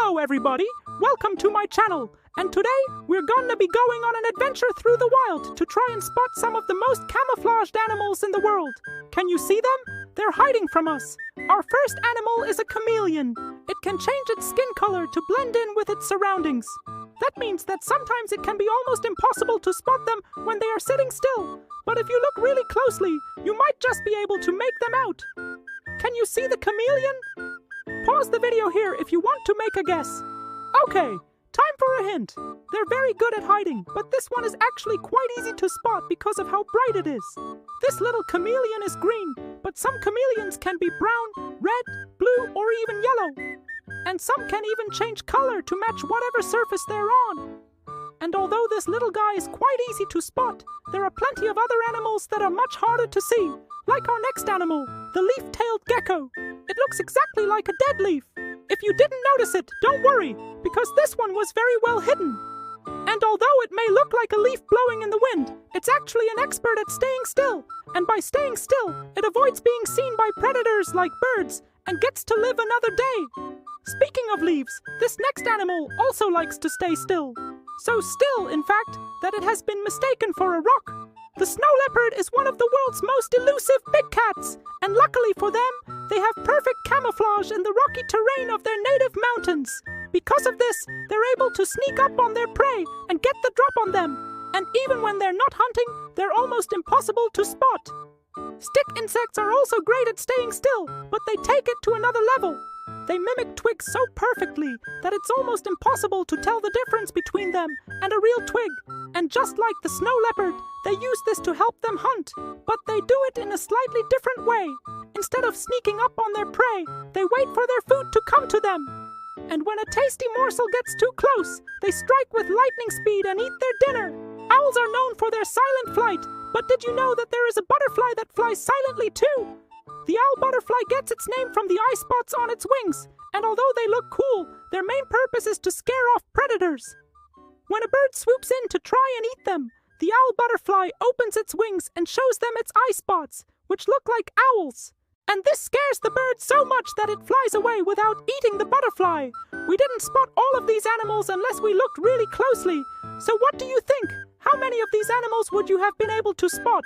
Hello everybody, welcome to my channel, and today we're gonna be going on an adventure through the wild to try and spot some of the most camouflaged animals in the world. Can you see them? They're hiding from us. Our first animal is a chameleon. It can change its skin color to blend in with its surroundings. That means that sometimes it can be almost impossible to spot them when they are sitting still. But if you look really closely, you might just be able to make them out. Can you see the chameleon? Pause the video here if you want to make a guess. Okay, time for a hint. They're very good at hiding, but this one is actually quite easy to spot because of how bright it is. This little chameleon is green, but some chameleons can be brown, red, blue, or even yellow. And some can even change color to match whatever surface they're on. And although this little guy is quite easy to spot, there are plenty of other animals that are much harder to see, like our next animal, the leaf-tailed gecko. It looks exactly like a dead leaf. If you didn't notice it, don't worry, because this one was very well hidden. And although it may look like a leaf blowing in the wind, it's actually an expert at staying still. And by staying still, it avoids being seen by predators like birds and gets to live another day. Speaking of leaves, this next animal also likes to stay still. So still, in fact, that it has been mistaken for a rock. The snow leopard is one of the world's most elusive big cats, and luckily for them, they have perfect camouflage in the rocky terrain of their native mountains. Because of this, they're able to sneak up on their prey and get the drop on them. And even when they're not hunting, they're almost impossible to spot. Stick insects are also great at staying still, but they take it to another level. They mimic twigs so perfectly that it's almost impossible to tell the difference between them and a real twig. And just like the snow leopard, they use this to help them hunt. But they do it in a slightly different way. Instead of sneaking up on their prey, they wait for their food to come to them. And when a tasty morsel gets too close, they strike with lightning speed and eat their dinner. Owls are known for their silent flight, but did you know that there is a butterfly that flies silently too? The owl butterfly gets its name from the eye spots on its wings, and although they look cool, their main purpose is to scare off predators. When a bird swoops in to try and eat them, the owl butterfly opens its wings and shows them its eye spots, which look like owls. And this scares the bird so much that it flies away without eating the butterfly. We didn't spot all of these animals unless we looked really closely. So what do you think? How many of these animals would you have been able to spot?